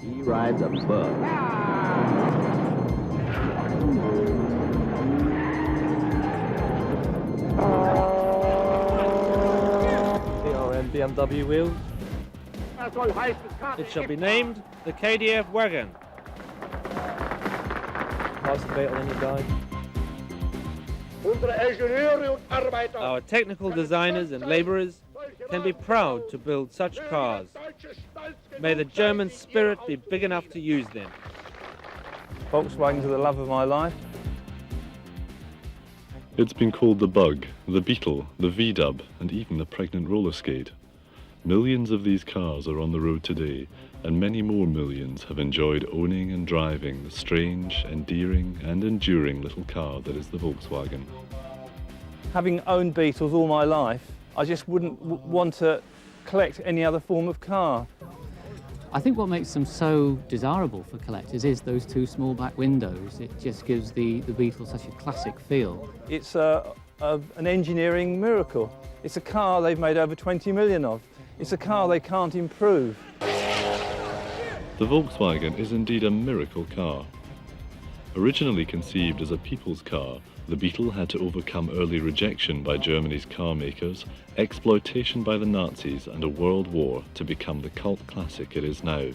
He rides a bug. BMW wheels. It shall be named the KDF wagon. Pass the Beetle and you die. Our technical designers and labourers can be proud to build such cars. May the German spirit be big enough to use them. Volkswagens are the love of my life. It's been called the Bug, the Beetle, the V-Dub, and even the pregnant roller skate. Millions of these cars are on the road today, and many more millions have enjoyed owning and driving the strange, endearing and enduring little car that is the Volkswagen. Having owned Beetles all my life, I just wouldn't want to collect any other form of car. I think what makes them so desirable for collectors is those two small back windows. It just gives the Beetle such a classic feel. It's an engineering miracle. It's a car they've made over 20 million of. It's a car they can't improve. The Volkswagen is indeed a miracle car. Originally conceived as a people's car, the Beetle had to overcome early rejection by Germany's car makers, exploitation by the Nazis and a world war to become the cult classic it is now.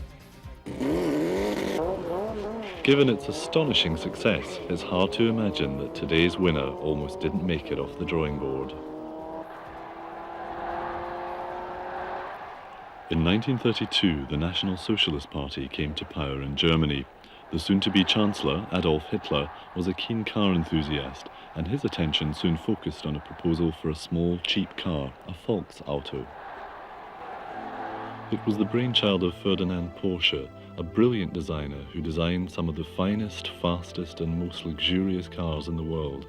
Given its astonishing success, it's hard to imagine that today's winner almost didn't make it off the drawing board. In 1932, the National Socialist Party came to power in Germany. The soon-to-be Chancellor, Adolf Hitler, was a keen car enthusiast, and his attention soon focused on a proposal for a small, cheap car, a Volksauto. It was the brainchild of Ferdinand Porsche, a brilliant designer who designed some of the finest, fastest and most luxurious cars in the world.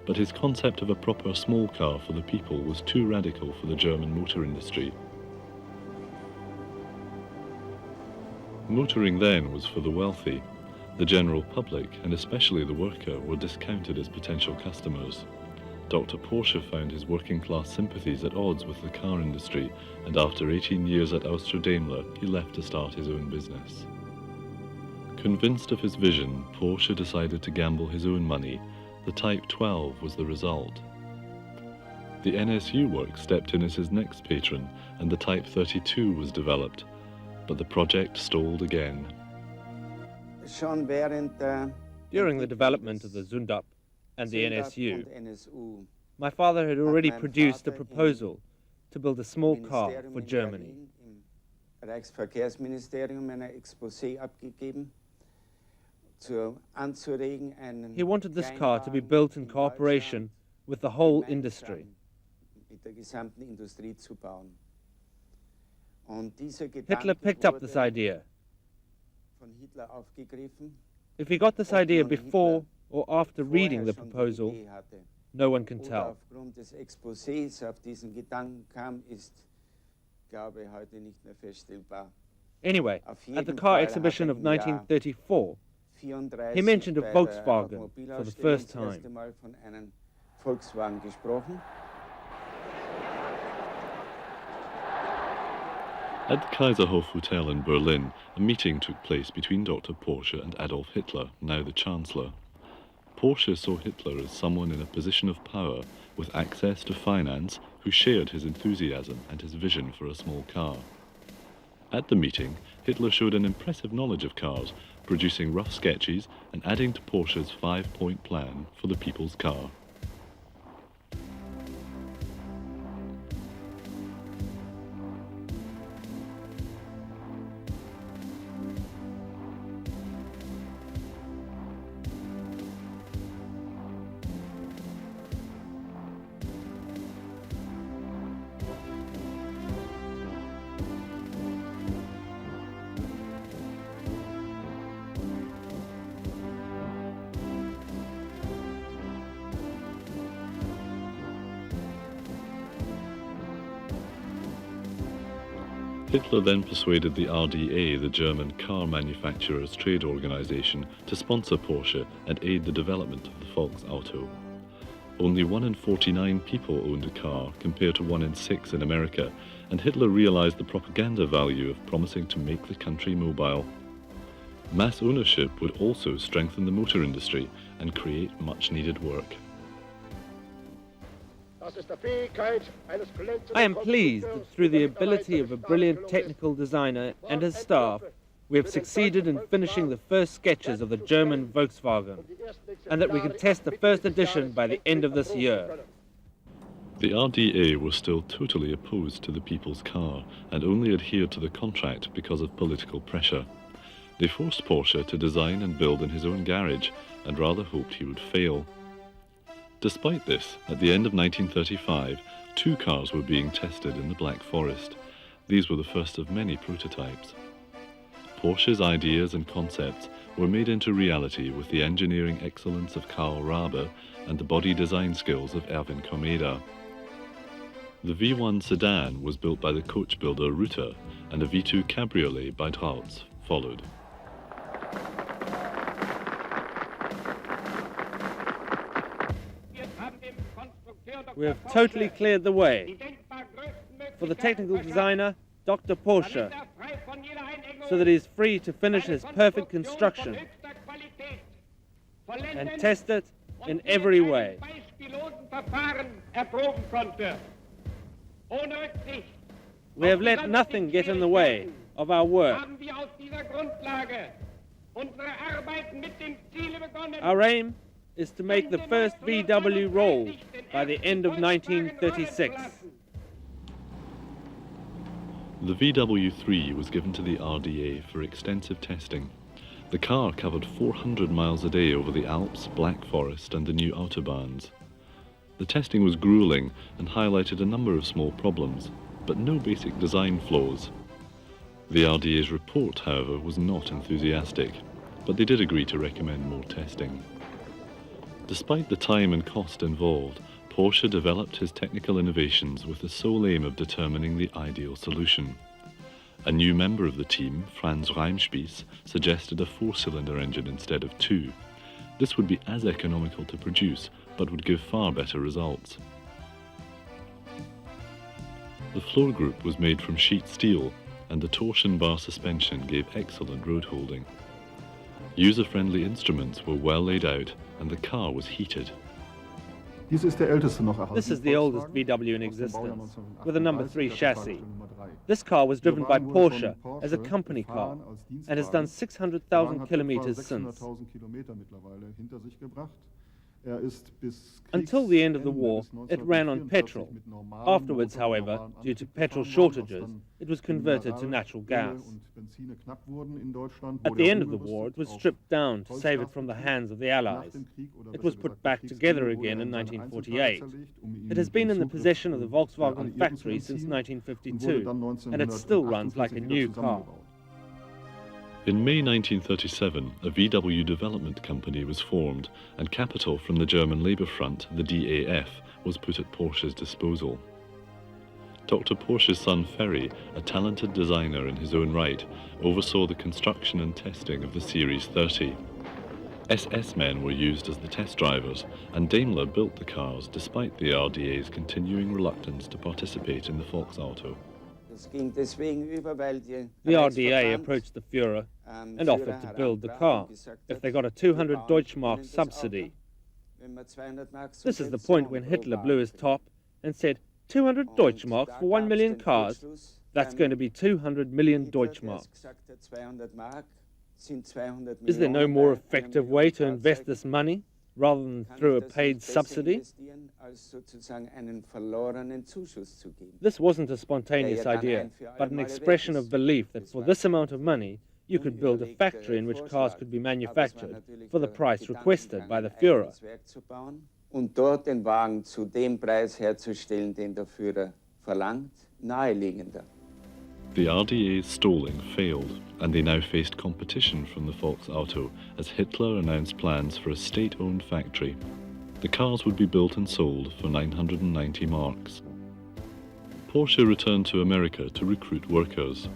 But his concept of a proper small car for the people was too radical for the German motor industry. Motoring then was for the wealthy. The general public, and especially the worker, were discounted as potential customers. Dr. Porsche found his working-class sympathies at odds with the car industry, and after 18 years at Austro-Daimler, he left to start his own business. Convinced of his vision, Porsche decided to gamble his own money. The Type 12 was the result. The NSU Works stepped in as his next patron, and the Type 32 was developed. But the project stalled again. During the development of the Zündapp and the NSU, my father had already produced a proposal to build a small car for Germany. He wanted this car to be built in cooperation with the whole industry. Hitler picked up this idea. If he got this idea before or after reading the proposal, no one can tell. Anyway, at the car exhibition of 1934, he mentioned a Volkswagen for the first time. At the Kaiserhof Hotel in Berlin, a meeting took place between Dr. Porsche and Adolf Hitler, now the Chancellor. Porsche saw Hitler as someone in a position of power, with access to finance, who shared his enthusiasm and his vision for a small car. At the meeting, Hitler showed an impressive knowledge of cars, producing rough sketches and adding to Porsche's 5-point plan for the people's car. Hitler then persuaded the RDA, the German car manufacturers' trade organization, to sponsor Porsche and aid the development of the Volksauto. Only 1 in 49 people owned a car, compared to 1 in 6 in America, and Hitler realized the propaganda value of promising to make the country mobile. Mass ownership would also strengthen the motor industry and create much-needed work. I am pleased that through the ability of a brilliant technical designer and his staff, we have succeeded in finishing the first sketches of the German Volkswagen, and that we can test the first edition by the end of this year. The RDA was still totally opposed to the people's car and only adhered to the contract because of political pressure. They forced Porsche to design and build in his own garage and rather hoped he would fail. Despite this, at the end of 1935, 2 cars were being tested in the Black Forest. These were the first of many prototypes. Porsche's ideas and concepts were made into reality with the engineering excellence of Karl Rabe and the body design skills of Erwin Komeda. The V1 sedan was built by the coach builder Rütter, and a V2 cabriolet by Dreamt followed. We have totally cleared the way for the technical designer, Dr. Porsche, so that he is free to finish his perfect construction and test it in every way. We have let nothing get in the way of our work. Our aim is to make the first VW roll by the end of 1936. The VW3 was given to the RDA for extensive testing. The car covered 400 miles a day over the Alps, Black Forest and the new autobahns. The testing was grueling and highlighted a number of small problems, but no basic design flaws. The RDA's report, however, was not enthusiastic, but they did agree to recommend more testing. Despite the time and cost involved, Porsche developed his technical innovations with the sole aim of determining the ideal solution. A new member of the team, Franz Reimspiess, suggested a 4-cylinder engine instead of 2. This would be as economical to produce, but would give far better results. The floor group was made from sheet steel, and the torsion bar suspension gave excellent road holding. User-friendly instruments were well laid out, and the car was heated. This is the oldest VW in existence, with a number 3 chassis. This car was driven by Porsche as a company car and has done 600,000 kilometers since. Until the end of the war, it ran on petrol. Afterwards, however, due to petrol shortages, it was converted to natural gas. At the end of the war, it was stripped down to save it from the hands of the Allies. It was put back together again in 1948. It has been in the possession of the Volkswagen factory since 1952, and it still runs like a new car. In May 1937, a VW development company was formed, and capital from the German Labour Front, the DAF, was put at Porsche's disposal. Dr. Porsche's son Ferry, a talented designer in his own right, oversaw the construction and testing of the Series 30. SS men were used as the test drivers, and Daimler built the cars despite the RDA's continuing reluctance to participate in the Volksauto. The RDA approached the Fuhrer and offered to build the car if they got a 200 Deutschmark subsidy. This is the point when Hitler blew his top and said, 200 Deutschmarks for 1 million cars? That's going to be 200 million Deutschmarks. Is there no more effective way to invest this money rather than through a paid subsidy? This wasn't a spontaneous idea, but an expression of belief that for this amount of money, you could build a factory in which cars could be manufactured for the price requested by the Fuhrer. Und dort den Wagen zu dem Preis herzustellen, den der Führer verlangt, naheliegender. The RDA's stalling failed, and they now faced competition from the Volksauto as Hitler announced plans for a state-owned factory. The cars would be built and sold for 990 marks. Porsche returned to America to recruit workers.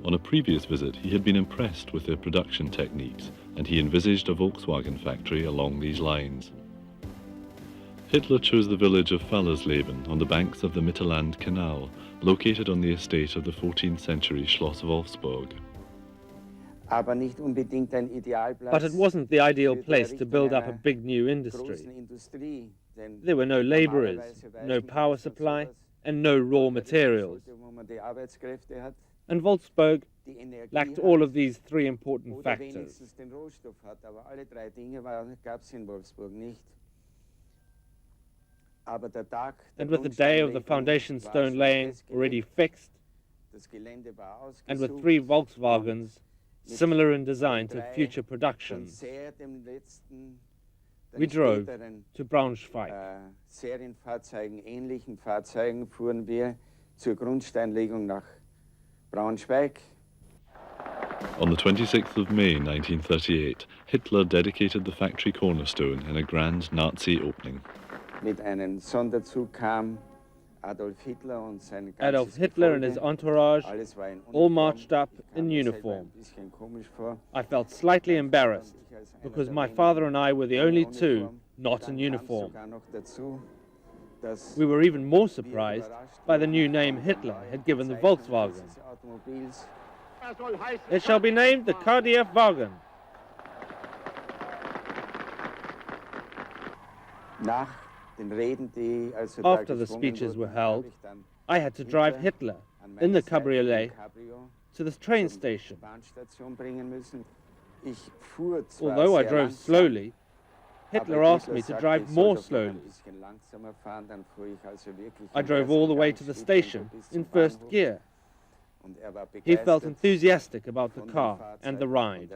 On a previous visit, he had been impressed with their production techniques, and he envisaged a Volkswagen factory along these lines. Hitler chose the village of Fallersleben on the banks of the Mittelland Canal, located on the estate of the 14th century Schloss Wolfsburg. But it wasn't the ideal place to build up a big new industry. There were no labourers, no power supply, and no raw materials. And Wolfsburg lacked all of these three important factors. And with the day of the foundation stone laying already fixed, and with 3 Volkswagens similar in design to future productions, we drove to Braunschweig. Serienfahrzeugen-ähnlichen Fahrzeugen fuhren wir zur Grundsteinlegung nach Braunschweig. On the 26th of May 1938, Hitler dedicated the factory cornerstone in a grand Nazi opening. Mit einem Sonderzug kam Adolf Hitler und sein Adolf Hitler and his entourage all marched up in uniform. I felt slightly embarrassed because my father and I were the only two not in uniform. We were even more surprised by the new name Hitler had given the Volkswagen. It shall be named the KDF Wagen. After the speeches were held, I had to drive Hitler in the cabriolet to the train station. Although I drove slowly, Hitler asked me to drive more slowly. I drove all the way to the station in first gear. He felt enthusiastic about the car and the ride.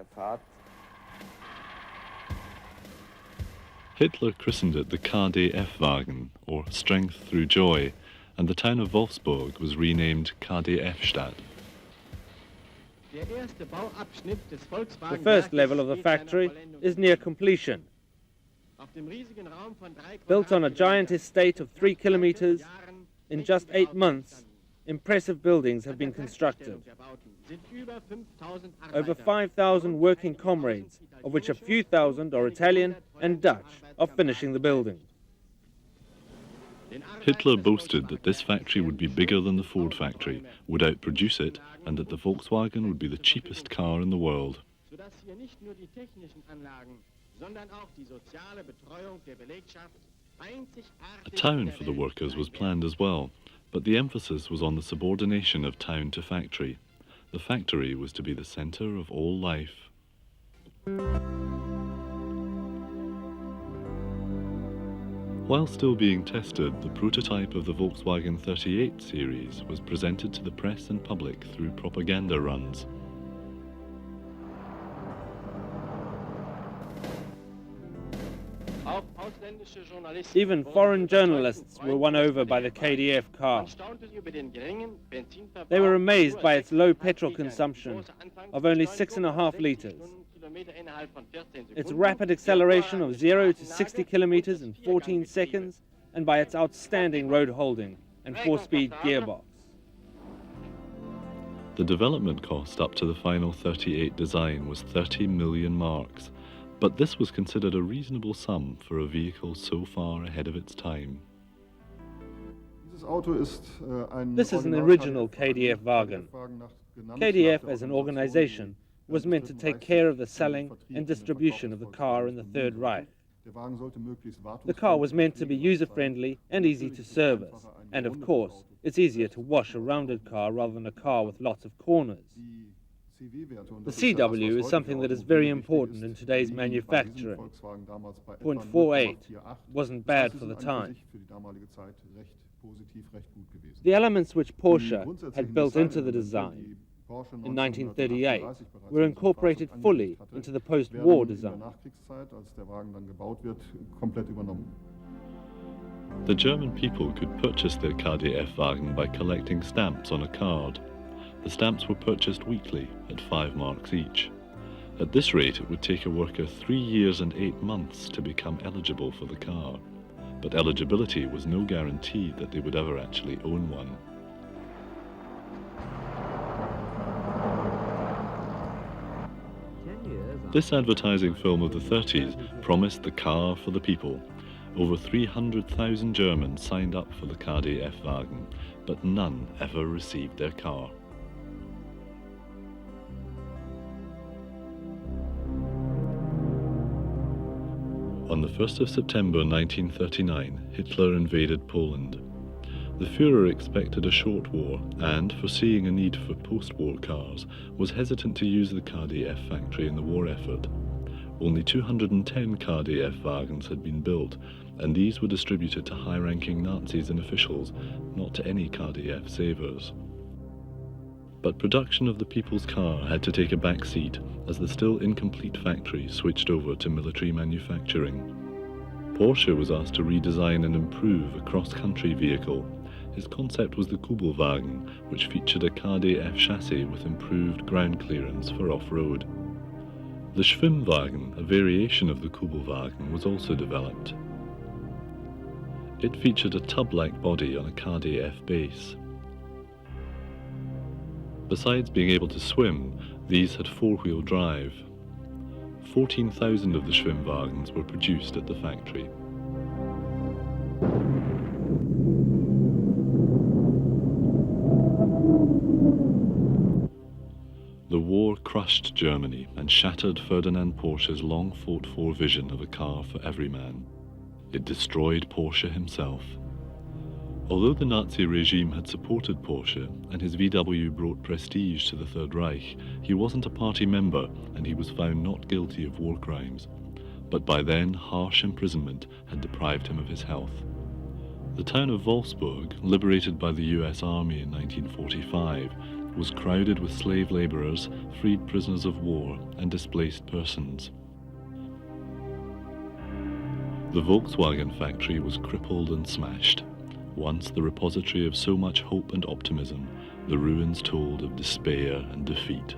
Hitler christened it the KDF-Wagen, or Strength Through Joy, and the town of Wolfsburg was renamed KDF-Stadt. The first level of the factory is near completion. Built on a giant estate of 3 kilometers, in just 8 months, impressive buildings have been constructed. Over 5,000 working comrades, of which a few thousand are Italian and Dutch, are finishing the building. Hitler boasted that this factory would be bigger than the Ford factory, would outproduce it, and that the Volkswagen would be the cheapest car in the world. A town for the workers was planned as well, but the emphasis was on the subordination of town to factory. The factory was to be the centre of all life. While still being tested, the prototype of the Volkswagen 38 series was presented to the press and public through propaganda runs. Even foreign journalists were won over by the KDF car. They were amazed by its low petrol consumption of only 6.5 litres. Its rapid acceleration of 0 to 60 kilometers in 14 seconds, and by its outstanding road holding and 4-speed gearbox. The development cost up to the final 38 design was 30 million marks, but this was considered a reasonable sum for a vehicle so far ahead of its time. This is an original KDF Wagen. KDF as an organization was meant to take care of the selling and distribution of the car in the Third Reich. The car was meant to be user-friendly and easy to service, and of course, it's easier to wash a rounded car rather than a car with lots of corners. The CW is something that is very important in today's manufacturing. 0.48 wasn't bad for the time. The elements which Porsche had built into the design in 1938 were incorporated fully into the post-war design. The German people could purchase their KDF-Wagen by collecting stamps on a card. The stamps were purchased weekly at 5 marks each. At this rate, it would take a worker 3 years and 8 months to become eligible for the car. But eligibility was no guarantee that they would ever actually own one. This advertising film of the 30s promised the car for the people. over 300,000 Germans signed up for the KdF-Wagen, but none ever received their car. On the 1st of September 1939, Hitler invaded Poland. The Fuhrer expected a short war and, foreseeing a need for post-war cars, was hesitant to use the KdF factory in the war effort. Only 210 KdF-Wagens had been built, and these were distributed to high-ranking Nazis and officials, not to any KdF savers. But production of the People's Car had to take a back seat as the still incomplete factory switched over to military manufacturing. Porsche was asked to redesign and improve a cross-country vehicle. His concept was the Kubelwagen, which featured a KdF chassis with improved ground clearance for off-road. The Schwimmwagen, a variation of the Kubelwagen, was also developed. It featured a tub-like body on a KdF base. Besides being able to swim, these had four-wheel drive. 14,000 of the Schwimmwagens were produced at the factory. The war crushed Germany and shattered Ferdinand Porsche's long-fought-for vision of a car for every man. It destroyed Porsche himself. Although the Nazi regime had supported Porsche and his VW brought prestige to the Third Reich, he wasn't a party member and he was found not guilty of war crimes. But by then, harsh imprisonment had deprived him of his health. The town of Wolfsburg, liberated by the US Army in 1945, was crowded with slave laborers, freed prisoners of war, and displaced persons. The Volkswagen factory was crippled and smashed. Once the repository of so much hope and optimism, the ruins told of despair and defeat.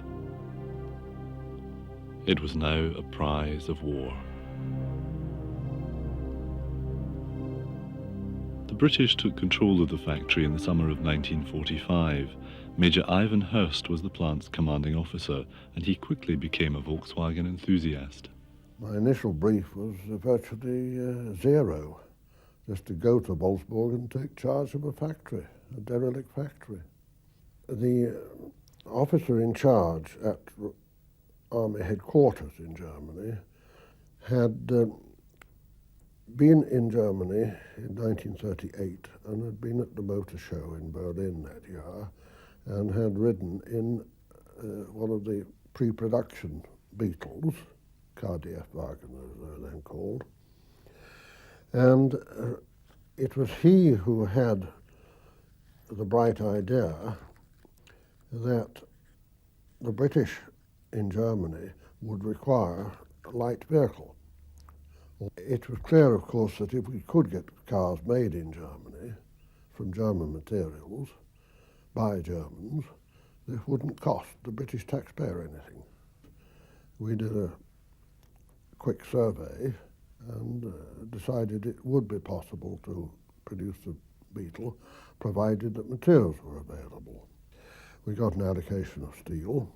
It was now a prize of war. The British took control of the factory in the summer of 1945. Major Ivan Hurst was the plant's commanding officer, and he quickly became a Volkswagen enthusiast. My initial brief was virtually zero. Just to go to Wolfsburg and take charge of a factory, a derelict factory. The officer in charge at Army headquarters in Germany had been in Germany in 1938 and had been at the motor show in Berlin that year and had ridden in one of the pre-production Beetles, KdF-Wagen as they're then called. And it was he who had the bright idea that the British in Germany would require a light vehicle. It was clear, of course, that if we could get cars made in Germany from German materials by Germans, this wouldn't cost the British taxpayer anything. We did a quick survey and decided it would be possible to produce the Beetle, provided that materials were available. We got an allocation of steel,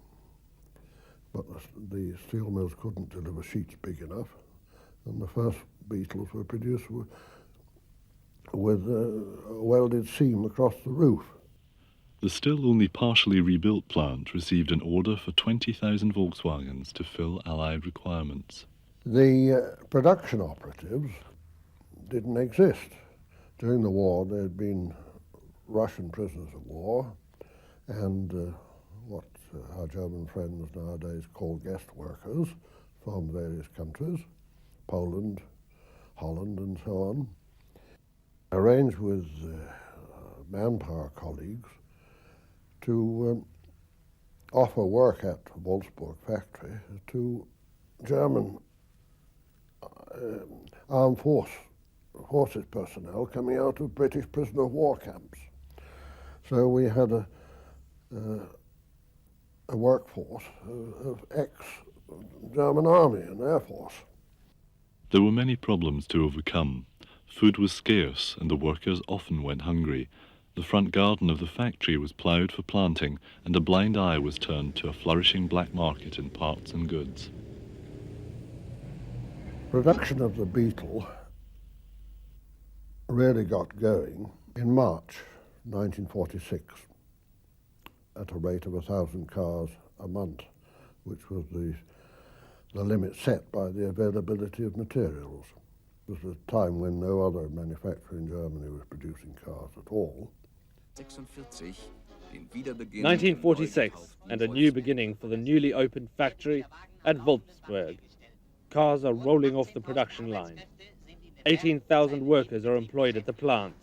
but the steel mills couldn't deliver sheets big enough, and the first Beetles were produced with a welded seam across the roof. The still only partially rebuilt plant received an order for 20,000 Volkswagens to fill Allied requirements. The production operatives didn't exist. During the war, there had been Russian prisoners of war and what our German friends nowadays call guest workers from various countries, Poland, Holland, and so on. Arranged with manpower colleagues to offer work at the Wolfsburg factory to German armed forces personnel coming out of British prisoner of war camps. So we had a workforce of ex-German army and air force. There were many problems to overcome. Food was scarce and the workers often went hungry. The front garden of the factory was ploughed for planting and a blind eye was turned to a flourishing black market in parts and goods. Production of the Beetle really got going in March 1946 at a rate of 1,000 cars a month, which was the limit set by the availability of materials. It was a time when no other manufacturer in Germany was producing cars at all. 1946, and a new beginning for the newly opened factory at Wolfsburg. Cars are rolling off the production line. 18,000 workers are employed at the plant.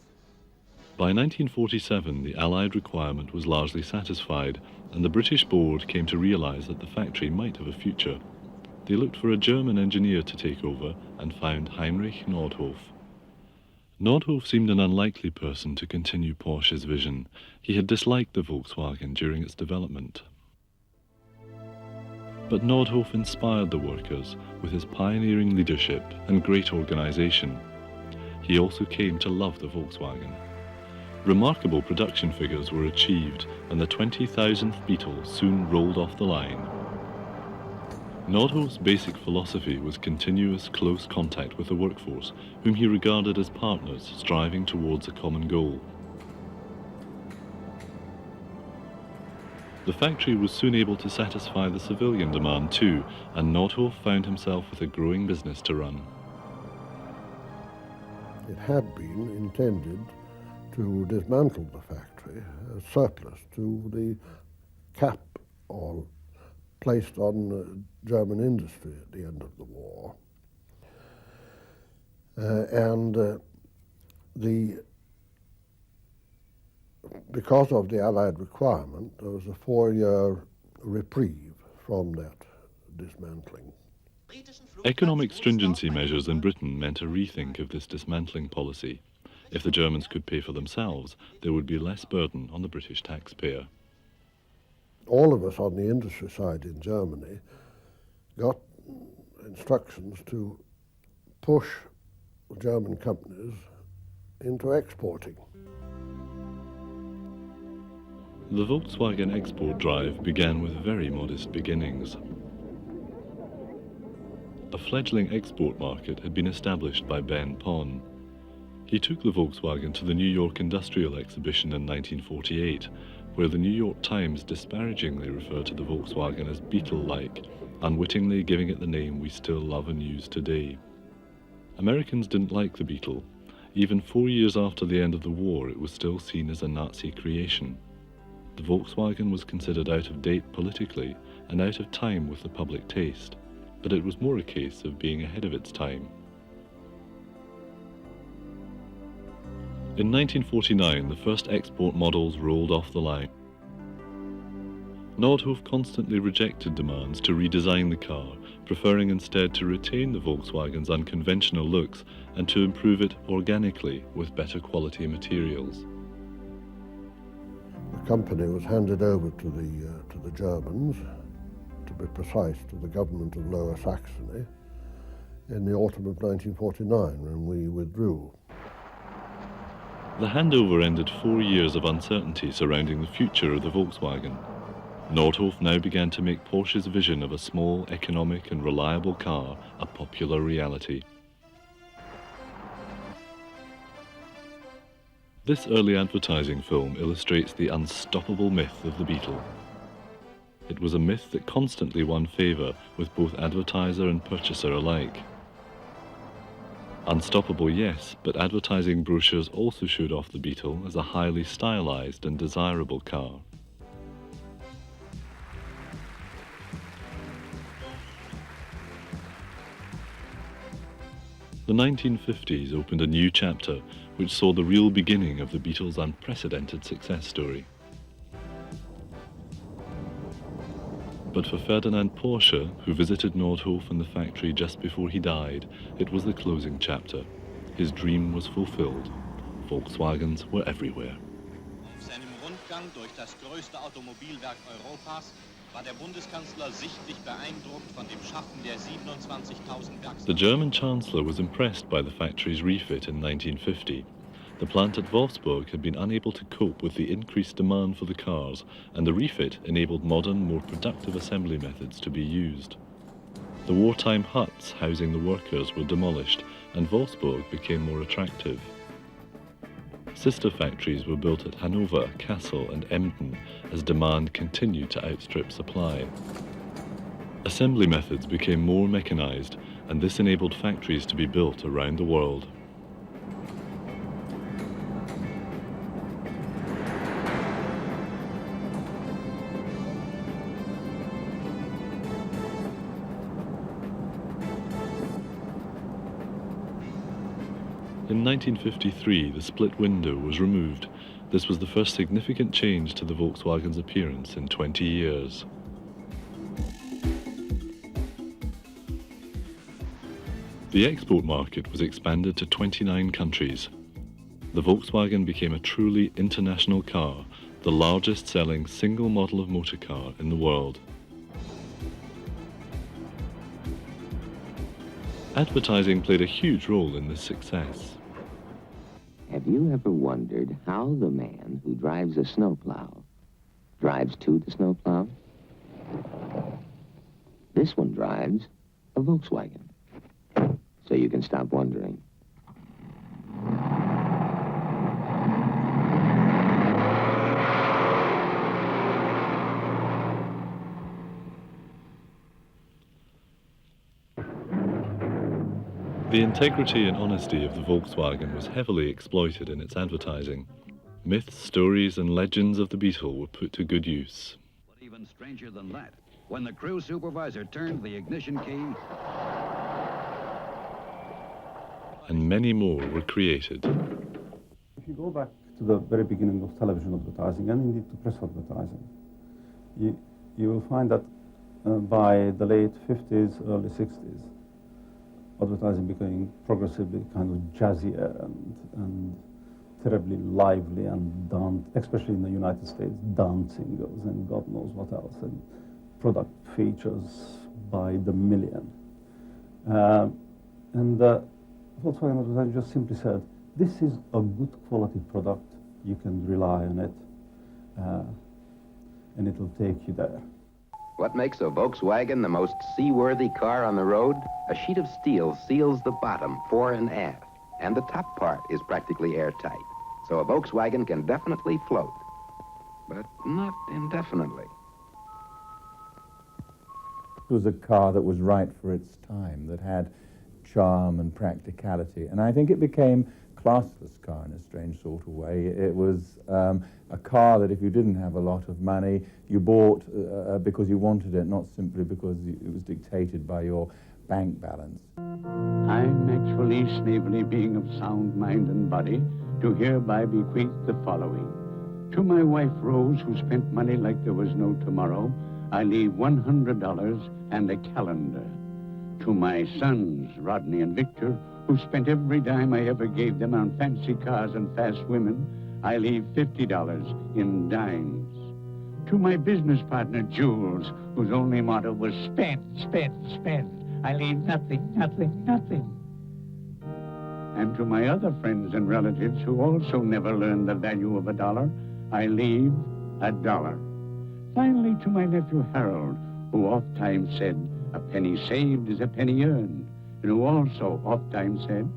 By 1947, the Allied requirement was largely satisfied, and the British board came to realise that the factory might have a future. They looked for a German engineer to take over and found Heinrich Nordhoff. Nordhoff seemed an unlikely person to continue Porsche's vision. He had disliked the Volkswagen during its development. But Nordhoff inspired the workers with his pioneering leadership and great organisation. He also came to love the Volkswagen. Remarkable production figures were achieved, and the 20,000th Beetle soon rolled off the line. Nordhoff's basic philosophy was continuous close contact with the workforce, whom he regarded as partners striving towards a common goal. The factory was soon able to satisfy the civilian demand too, and Nordhoff found himself with a growing business to run. It had been intended to dismantle the factory as surplus to the cap or placed on German industry at the end of the war. Because of the Allied requirement, there was a 4-year reprieve from that dismantling. Economic stringency measures in Britain meant a rethink of this dismantling policy. If the Germans could pay for themselves, there would be less burden on the British taxpayer. All of us on the industry side in Germany got instructions to push German companies into exporting. The Volkswagen export drive began with very modest beginnings. A fledgling export market had been established by Ben Pon. He took the Volkswagen to the New York Industrial Exhibition in 1948, where the New York Times disparagingly referred to the Volkswagen as Beetle-like, unwittingly giving it the name we still love and use today. Americans didn't like the Beetle. Even 4 years after the end of the war, it was still seen as a Nazi creation. The Volkswagen was considered out of date politically and out of time with the public taste, but it was more a case of being ahead of its time. In 1949, the first export models rolled off the line. Nordhoff constantly rejected demands to redesign the car, preferring instead to retain the Volkswagen's unconventional looks and to improve it organically with better quality materials. The company was handed over to the Germans, to be precise, to the government of Lower Saxony, in the autumn of 1949, when we withdrew. The handover ended 4 years of uncertainty surrounding the future of the Volkswagen. Nordhoff now began to make Porsche's vision of a small, economic and reliable car a popular reality. This early advertising film illustrates the unstoppable myth of the Beetle. It was a myth that constantly won favour with both advertiser and purchaser alike. Unstoppable, yes, but advertising brochures also showed off the Beetle as a highly stylised and desirable car. The 1950s opened a new chapter which saw the real beginning of the Beetle's unprecedented success story. But for Ferdinand Porsche, who visited Nordhoff and the factory just before he died, it was the closing chapter. His dream was fulfilled. Volkswagens were everywhere. Auf seinem Rundgang durch das größte Automobilwerk Europas war der Bundeskanzler sichtlich beeindruckt von dem Schaffen der 27.000 Werkstätten. The German Chancellor was impressed by the factory's refit in 1950. The plant at Wolfsburg had been unable to cope with the increased demand for the cars, and the refit enabled modern, more productive assembly methods to be used. The wartime huts housing the workers were demolished, and Wolfsburg became more attractive. Sister factories were built at Hanover, Kassel and Emden as demand continued to outstrip supply. Assembly methods became more mechanized, and this enabled factories to be built around the world. In 1953, the split window was removed. This was the first significant change to the Volkswagen's appearance in 20 years. The export market was expanded to 29 countries. The Volkswagen became a truly international car, the largest selling single model of motor car in the world. Advertising played a huge role in this success. Have you ever wondered how the man who drives a snowplow drives to the snowplow? This one drives a Volkswagen. So you can stop wondering. The integrity and honesty of the Volkswagen was heavily exploited in its advertising. Myths, stories and legends of the Beetle were put to good use. But even stranger than that, when the crew supervisor turned the ignition key, and many more were created. If you go back to the very beginning of television advertising and indeed to press advertising, you will find that by the late 50s, early 60s, advertising became progressively kind of jazzier and terribly lively and especially in the United States, dancing goes and God knows what else, and product features by the million. Volkswagen advertising just simply said, this is a good quality product, you can rely on it, and it'll take you there. What makes a Volkswagen the most seaworthy car on the road? A sheet of steel seals the bottom fore and aft, and the top part is practically airtight. So a Volkswagen can definitely float, but not indefinitely. It was a car that was right for its time, that had charm and practicality, and I think it became a classless car in a strange sort of way. It was a car that if you didn't have a lot of money, you bought because you wanted it, not simply because it was dictated by your bank balance. I'm actually, Snavely, being of sound mind and body, do hereby bequeath the following. To my wife Rose, who spent money like there was no tomorrow, I leave $100 and a calendar. To my sons, Rodney and Victor, who spent every dime I ever gave them on fancy cars and fast women, I leave $50 in dimes. To my business partner, Jules, whose only motto was spend, spend, spend, I leave nothing, nothing, nothing. And to my other friends and relatives who also never learned the value of $1, I leave $1. Finally, to my nephew Harold, who oft-times said, a penny saved is a penny earned, and who also oft-times said,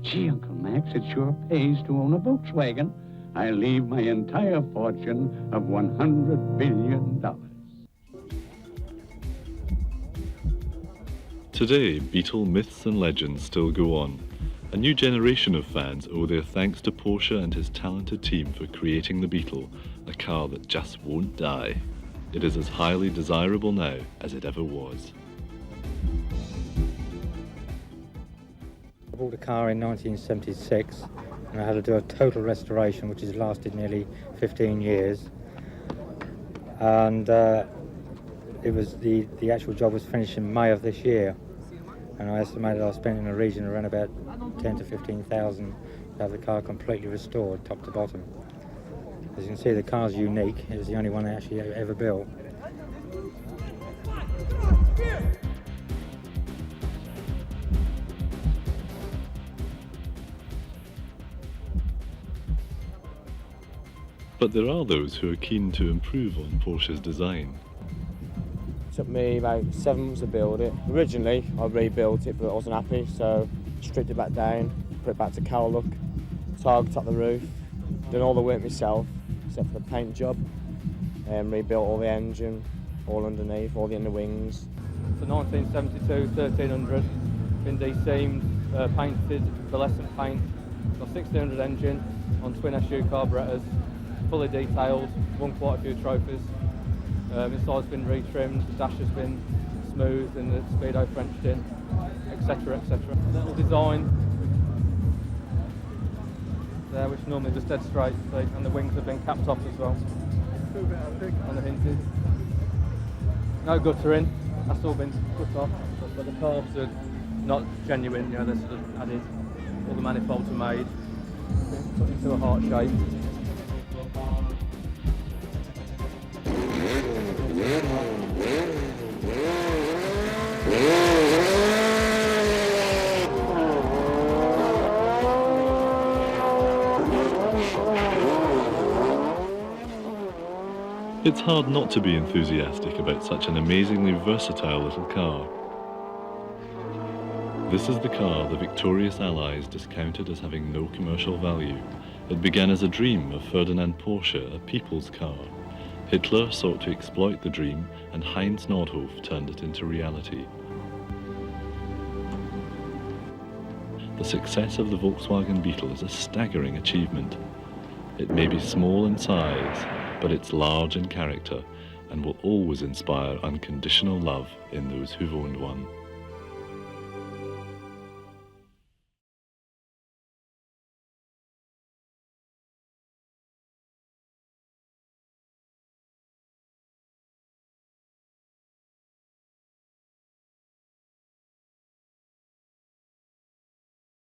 gee, Uncle Max, it sure pays to own a Volkswagen. I leave my entire fortune of $100 billion. Today, Beetle myths and legends still go on. A new generation of fans owe their thanks to Porsche and his talented team for creating the Beetle, a car that just won't die. It is as highly desirable now as it ever was. I bought a car in 1976 and I had to do a total restoration which has lasted nearly 15 years, and it was the actual job was finished in May of this year, and I estimated I spent in a region around about 10 to 15,000 to have the car completely restored top to bottom. As you can see, the car's unique. It was the only one I actually ever built. But there are those who are keen to improve on Porsche's design. It took me about 7 months to build it. Originally, I rebuilt it, but I wasn't happy, so stripped it back down, put it back to cowl look, target up the roof, done all the work myself, except for the paint job. Rebuilt all the engine, all underneath, all the inner wings. It's a 1972 1300, been de-seamed, painted, pearlescent paint. Got 1600 engine on twin SU carburettors, fully detailed, won quite a few trophies. Inside's been retrimmed, the dash has been smoothed and the speedo Frenched in, etc, etc. Little design there, which normally just dead straight, and the wings have been capped off as well. On the hinges. No guttering, that's all been cut off, but the carbs are not genuine, you know, they're sort of added. All the manifolds are made, put into a heart shape. It's hard not to be enthusiastic about such an amazingly versatile little car. This is the car the victorious Allies discounted as having no commercial value. It began as a dream of Ferdinand Porsche, a people's car. Hitler sought to exploit the dream, and Heinz Nordhoff turned it into reality. The success of the Volkswagen Beetle is a staggering achievement. It may be small in size, but it's large in character and will always inspire unconditional love in those who've owned one.